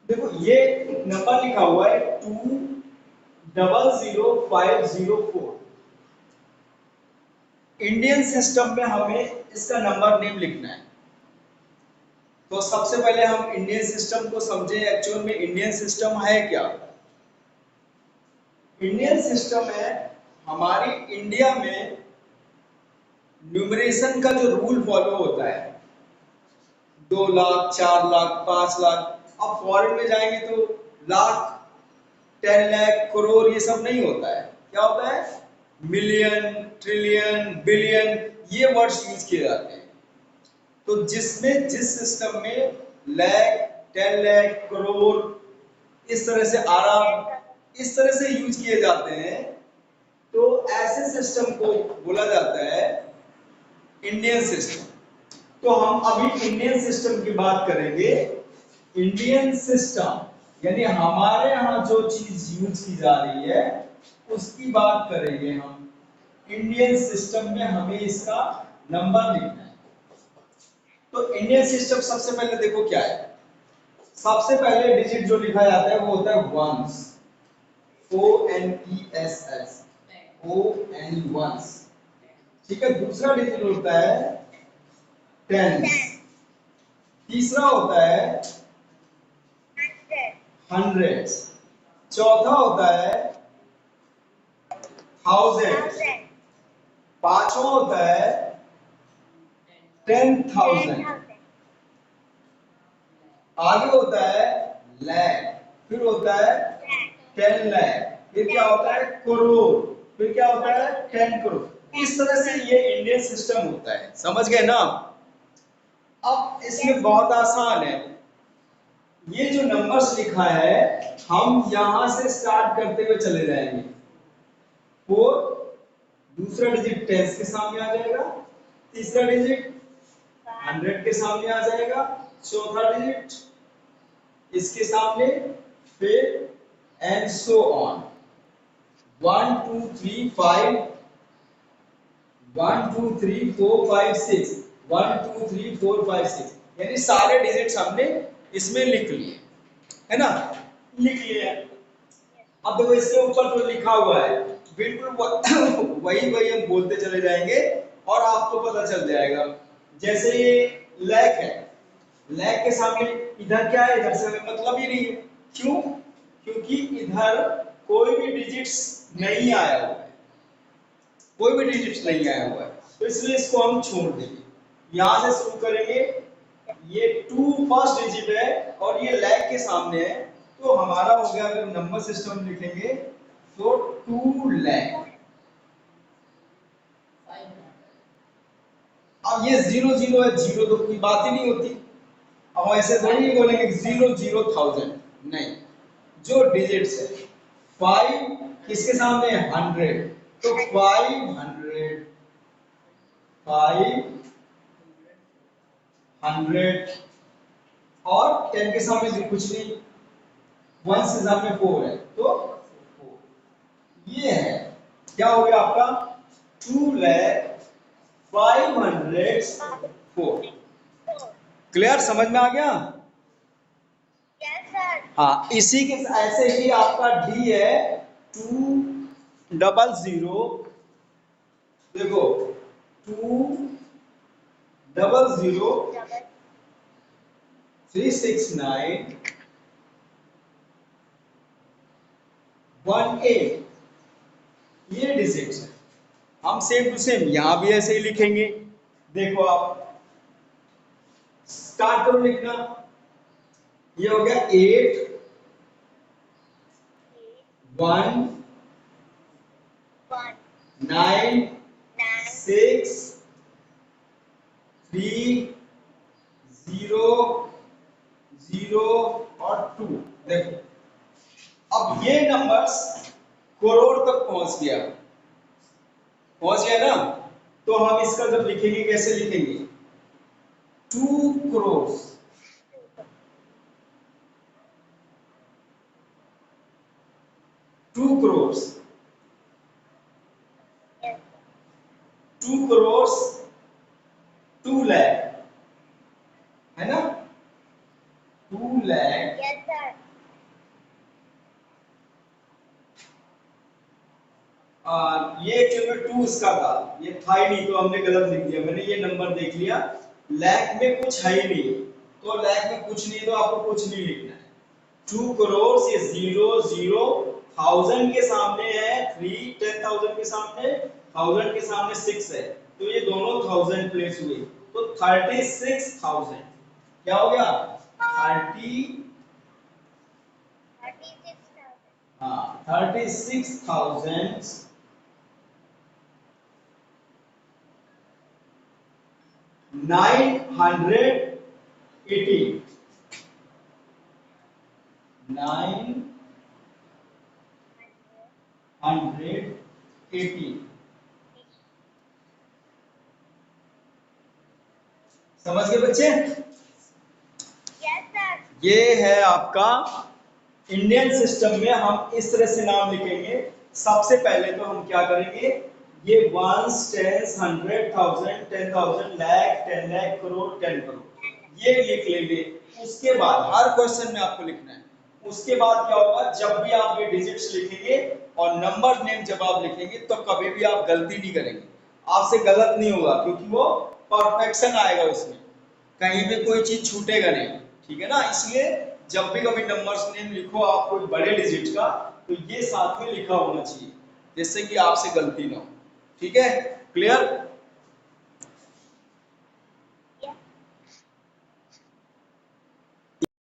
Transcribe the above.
देखो ये नंबर लिखा हुआ है 200504। इंडियन सिस्टम में हमें इसका नंबर नेम लिखना है। तो सबसे पहले हम इंडियन सिस्टम को समझें, एक्चुअल में इंडियन सिस्टम है क्या। इंडियन सिस्टम है हमारी इंडिया में न्यूमरेशन का जो रूल फॉलो होता है, 2 लाख, 4 लाख, 5 लाख। अब फॉरेन में जाएंगे तो लाख, 10 लाख, करोड़ ये सब नहीं होता है। क्या होता है? मिलियन, ट्रिलियन, बिलियन, ये वर्ड्स यूज किए जाते हैं। तो जिसमें जिस सिस्टम में लाख, 10 लाख, करोड़, इस तरह से आराम, इस तरह से यूज किए जाते हैं, तो ऐसे सिस्टम को बोला जाता है इंडियन सिस्टम। तो हम अभी इंडियन सिस्टम की बात करेंगे। इंडियन सिस्टम यानी हमारे यहाँ जो चीज यूज की जा रही है उसकी बात करेंगे हम। इंडियन सिस्टम में हमें इसका नंबर लिखना है। तो इंडियन सिस्टम सबसे पहले देखो क्या है। सबसे पहले डिजिट जो लिखा जाता है वो होता है वंस, ONESS, ONE, ठीक है। दूसरा डिजिट होता है टेंस, तीसरा होता है हंड्रेड्स, चौथा होता है थाउजेंड, पांचवा होता है 10,000, आगे होता है लैख, फिर होता है 10 लाख, फिर क्या होता है करोड़, फिर क्या होता है 10 करोड़। इस तरह से ये इंडियन सिस्टम होता है। समझ गए ना? अब इसमें बहुत आसान है। ये जो नंबर्स लिखा है हम यहां से स्टार्ट करते हुए चले जाएंगे। 4, दूसरा डिजिट टेंस के सामने आ जाएगा, तीसरा डिजिट 100 के सामने आ जाएगा, चौथा डिजिट इसके सामने, फिर एंड सो ऑन। 1 2 3 5, 1 2 3 4 5 6, 1 2 3 4 5 6, यानी सारे डिजिट्स हमने इसमें लिख लिए, है ना? लिख लिए। अब देखो इसके ऊपर जो लिखा हुआ है बिल्कुल वही वही हम बोलते चले जाएंगे और आपको पता चल जाएगा। जैसे ये लैख है, लैख के सामने इधर क्या है, इधर से हमें मतलब ही नहीं है। क्यों? क्योंकि इधर कोई भी डिजिट्स नहीं आया हुआ है, कोई भी डिजिट्स नहीं आया हुआ है, तो इसलिए इसको हम छोड़ देंगे। यहां से शुरू करेंगे। ये 2 फर्स्ट डिजिट है और ये लैख के सामने है, तो हमारा हो गया। अगर नंबर सिस्टम लिखेंगे तो 2 लाख। अब ये 0 0 है, जीरो तो कोई बात ही नहीं होती। अब ऐसे थोड़ी नहीं बोलेंगे 0 0 1000, नहीं। जो डिजिट्स है 5 किसके सामने है? 100, तो 500, 500, और 10 के सामने जो कुछ नहीं, 1 से सामने 4 है तो 4। ये है क्या हो गया आपका 2,05,04। क्लियर? समझ में आ गया? हाँ, इसी के ऐसे ही आपका डी है 200, देखो 200,369,18, ये डिजिट्स है। हम सेम टू सेम यहां भी ऐसे ही लिखेंगे। देखो आप स्टार्ट करो लिखना। ये हो गया 8 1 9 6 3 0 0 और 2। देखो अब ये नंबर्स करोड़ तक पहुंच गया ना। तो हम इसका जब लिखेंगे कैसे लिखेंगे? 2 करोड़, 2 करोड़, 2 करोड़, 2 लाख, है ना? 2 लाख ये एक्चुअल में 2 इसका था, ये था ही नहीं तो हमने गलत लिख दिया। मैंने ये नंबर देख लिया, लाख में कुछ है ही नहीं, तो लाख में कुछ नहीं तो आपको कुछ नहीं लिखना है। 2 करोड़ से 0 0 1000 के सामने है 3, 10,000 के सामने, 1000 के सामने 6 है, तो ये दोनों 1000 प्लेस हुए, तो 36,000 क्या हो गया 30, हाँ 36,000 980 980 समझ गए बच्चे? ये है आपका इंडियन सिस्टम में हम इस तरह से नाम लिखेंगे। सबसे पहले तो हम क्या करेंगे, ये वंस, टेंस, 100,000, 10,000, लाख, 10 लाख, करोड़, 10 करोड़, ये लिख लेंगे। उसके बाद हर क्वेश्चन में आपको लिखना है। उसके बाद क्या होगा, जब भी आप ये डिजिट्स लिखेंगे और नंबर नेम जब आप लिखेंगे तो कभी भी आप गलती नहीं करेंगे, आपसे गलत नहीं होगा, क्योंकि वो परफेक्शन आएगा उसमें, कहीं भी कोई चीज छूटेगा नहीं, ठीक है ना। इसलिए जब भी कभी नंबर्स नेम लिखो आप कोई बड़े डिजिट का, तो ये साथ में लिखा होना चाहिए, जिससे कि आपसे गलती ना हो, ठीक है। क्लियर?